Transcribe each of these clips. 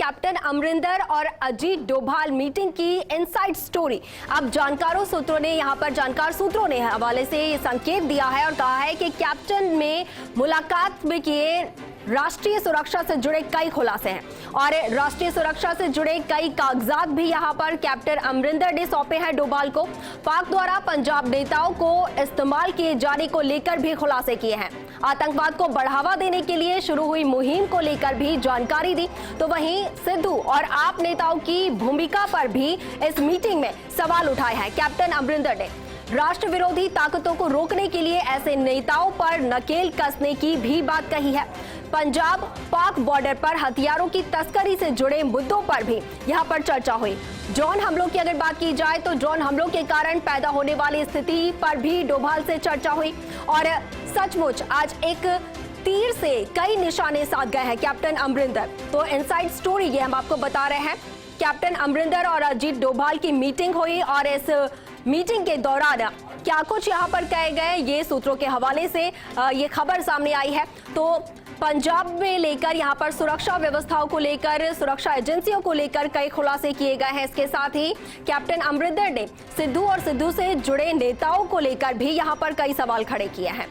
Captain Amarinder और Ajit Doval meeting की inside story. अब जानकार सूत्रों ने हवाले से ये संकेत दिया है और कहा है कि कैप्टन में मुलाकात में किए राष्ट्रीय सुरक्षा से जुड़े कई खुलासे हैं और राष्ट्रीय सुरक्षा से जुड़े कई कागजात भी यहां पर कैप्टन अमरिंदर ने सौंपे हैं डोभाल को। पाक द्वारा पंजाब नेताओं को इस्तेमाल किए जाने को लेकर भी खुलासे किए हैं। आतंकवाद को बढ़ावा देने के लिए शुरू हुई मुहिम को लेकर भी जानकारी दी। तो वहीं सिद्धू और आप नेताओं की भूमिका पर भी इस मीटिंग में सवाल उठाए हैं। कैप्टन अमरिंदर ने राष्ट्र विरोधी ताकतों को रोकने के लिए ऐसे नेताओं पर नकेल कसने की भी बात कही है। पंजाब पाक बॉर्डर पर हथियारों की तस्करी से जुड़े मुद्दों पर भी यहां पर चर्चा हुई। ड्रोन हमलों की अगर बात की जाए तो ड्रोन हमलों के कारण पैदा होने वाली स्थिति पर भी डोभाल से चर्चा हुई और सचमुच आज एक तीर से कई निशाने साध गए हैं कैप्टन अमरिंदर। तो इनसाइड स्टोरी ये हम आपको बता रहे हैं। कैप्टन अमरिंदर और अजीत डोभाल की मीटिंग हुई और इस मीटिंग के दौरान क्या कुछ यहां पर कहे गए, ये सूत्रों के हवाले से ये खबर सामने आई है। तो पंजाब में लेकर यहां पर सुरक्षा व्यवस्थाओं को लेकर, सुरक्षा एजेंसियों को लेकर कई खुलासे किए गए हैं। इसके साथ ही कैप्टन अमरिंदर ने सिद्धू और सिद्धू से जुड़े नेताओं को लेकर भी यहां पर कई सवाल खड़े किए हैं।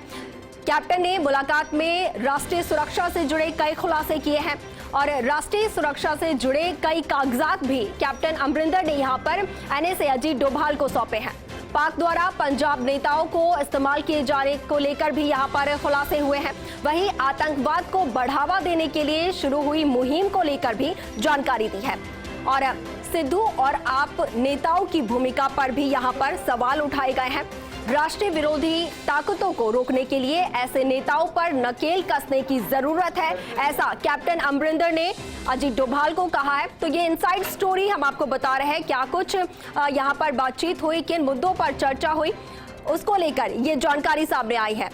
कैप्टन ने मुलाकात में राष्ट्रीय सुरक्षा से जुड़े कई खुलासे किए हैं और राष्ट्रीय सुरक्षा से जुड़े कई कागजात भी कैप्टन अमरिंदर ने यहां पर एनएसए अजीत डोभाल को सौंपे हैं। पाक द्वारा पंजाब नेताओं को इस्तेमाल किए जाने को लेकर भी यहां पर खुलासे हुए हैं। वहीं आतंकवाद को बढ़ावा देने के लिए शुरू हुई मुहिम को लेकर भी जानकारी दी है और सिद्धू और आप नेताओं की भूमिका पर भी यहां पर सवाल उठाए गए हैं। राष्ट्रीय विरोधी ताकतों को रोकने के लिए ऐसे नेताओं पर नकेल कसने की जरूरत है, ऐसा कैप्टन अमरिंदर ने अजीत डोभाल को कहा है। तो ये इनसाइड स्टोरी हम आपको बता रहे हैं। क्या कुछ यहाँ पर बातचीत हुई, किन मुद्दों पर चर्चा हुई, उसको लेकर ये जानकारी सामने आई है।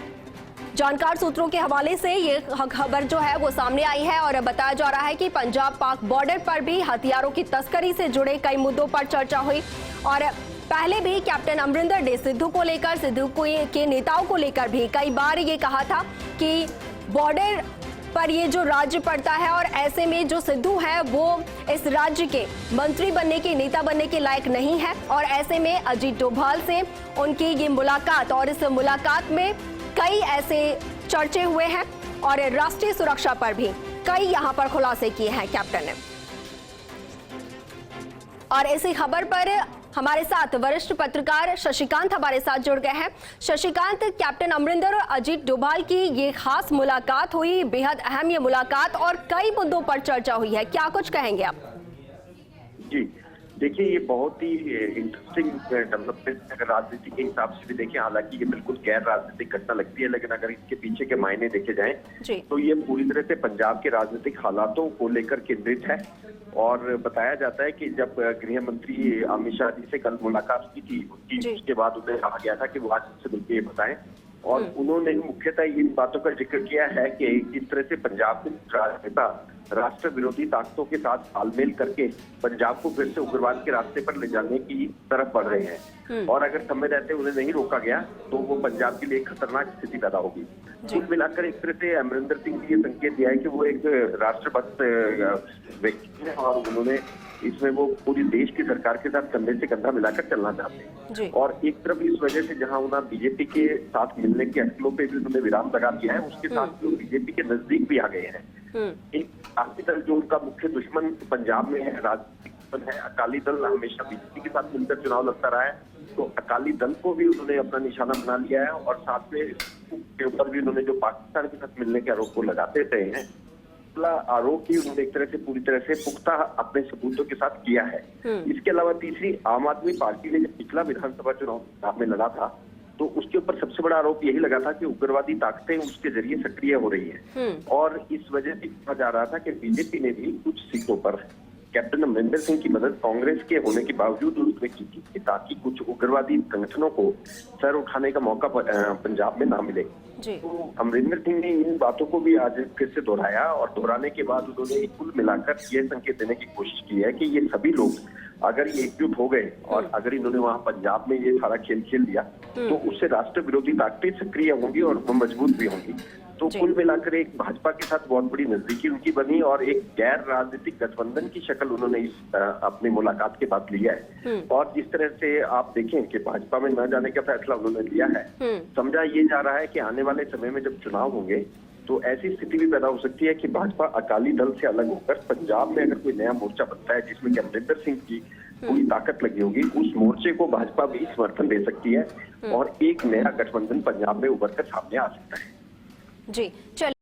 जानकार सूत्रों के हवाले से ये खबर जो है वो सामने आई है और बताया जा रहा है कि पंजाब पाक बॉर्डर पर भी हथियारों की तस्करी से जुड़े कई मुद्दों पर चर्चा हुई और पहले भी कैप्टन अमरिंदर ने सिद्धू को लेकर, सिद्धू के नेताओं को लेकर भी कई बार ये कहा था कि बॉर्डर पर ये जो राज्य पड़ता है और ऐसे में जो सिद्धू है वो इस राज्य के मंत्री बनने के, नेता बनने के लायक नहीं है और ऐसे में अजीत डोभाल से उनकी ये मुलाकात और इस मुलाकात में कई ऐसे चर्चे हुए हैं और राष्ट्रीय सुरक्षा पर भी कई यहाँ पर खुलासे किए हैं कैप्टन ने। और इसी खबर पर हमारे साथ वरिष्ठ पत्रकार शशिकांत हमारे साथ जुड़ गए हैं। शशिकांत, कैप्टन अमरिंदर और अजीत डोभाल की ये खास मुलाकात हुई, बेहद अहम ये मुलाकात और कई मुद्दों पर चर्चा हुई है, क्या कुछ कहेंगे आप? जी देखिए, ये बहुत ही इंटरेस्टिंग डेवलपमेंट अगर राजनीति के हिसाब से भी देखें, हालांकि ये बिल्कुल गैर राजनीतिक घटना लगती है, लेकिन अगर इसके पीछे के मायने देखे जाएं तो ये पूरी तरह से पंजाब के राजनीतिक हालातों को लेकर केंद्रित है। और बताया जाता है कि जब गृह मंत्री अमित शाह जी से कल मुलाकात की थी, उसके बाद उन्हें कहा गया था कि वो आज से मिलकर ये बताएं और उन्होंने मुख्यतः इन बातों का जिक्र किया है कि किस तरह से पंजाब के राजनेता राष्ट्र विरोधी ताकतों के साथ तालमेल करके पंजाब को फिर से उग्रवाद के रास्ते पर ले जाने की तरफ बढ़ रहे हैं और अगर समय रहते उन्हें नहीं रोका गया तो वो पंजाब के लिए एक खतरनाक स्थिति पैदा होगी। कुल मिलाकर एक तरह से अमरिंदर सिंह ने ये संकेत दिया है कि वो एक राष्ट्रभक्त व्यक्ति है और उन्होंने इसमें वो पूरी देश की सरकार के साथ कंधे से कंधा मिलाकर चलना चाहते हैं और एक तरफ इस वजह से जहां उन्हें बीजेपी के साथ मिलने के अटकलों पे भी उन्होंने विराम लगा दिया है, उसके साथ वो बीजेपी के नजदीक भी आ गए हैं। एक अकाली दल जो उनका मुख्य दुश्मन पंजाब में है, राजनीतिक है, अकाली दल हमेशा बीजेपी के साथ मिलकर चुनाव लड़ता रहा है, तो अकाली दल को भी उन्होंने अपना निशाना बना लिया है और साथ में के ऊपर भी उन्होंने जो पाकिस्तान के साथ मिलने के आरोप को लगाते रहे हैं, आरोप भी उन्होंने एक तरह से पूरी तरह से पुख्ता अपने सबूतों के साथ किया है। इसके अलावा तीसरी, आम आदमी पार्टी ने जब पिछला विधानसभा चुनाव में लड़ा था तो उसके ऊपर सबसे बड़ा आरोप यही लगा था कि उग्रवादी ताकतें उसके जरिए सक्रिय हो रही हैं और इस वजह से कहा जा रहा था कि बीजेपी ने भी कुछ सीटों पर कैप्टन अमरिंदर सिंह की मदद कांग्रेस के होने के बावजूद उसने की थी ताकि कुछ उग्रवादी संगठनों को सर उठाने का मौका पंजाब में ना मिले। तो अमरिंदर सिंह ने इन बातों को भी आज फिर से दोहराया और दोहराने के बाद उन्होंने कुल मिलाकर यह संकेत देने की कोशिश की है कि ये सभी लोग अगर ये एकजुट हो गए और अगर इन्होंने वहां पंजाब में ये सारा खेल खेल दिया तो उससे राष्ट्र विरोधी ताकतें सक्रिय होंगी और मजबूत भी होंगी। तो कुल मिलाकर एक भाजपा के साथ बहुत बड़ी नजदीकी उनकी बनी और एक गैर राजनीतिक गठबंधन की शक्ल उन्होंने इस अपनी मुलाकात के बाद लिया है। और जिस तरह से आप देखें कि भाजपा में न जाने का फैसला उन्होंने लिया है, समझा ये जा रहा है कि आने वाले समय में जब चुनाव होंगे तो ऐसी स्थिति भी पैदा हो सकती है कि भाजपा अकाली दल से अलग होकर पंजाब में अगर कोई नया मोर्चा बनता है जिसमें कि अमरिंदर सिंह की पूरी ताकत लगी होगी, उस मोर्चे को भाजपा भी समर्थन दे सकती है और एक नया गठबंधन पंजाब में उभर कर सामने आ सकता है। जी चलिए।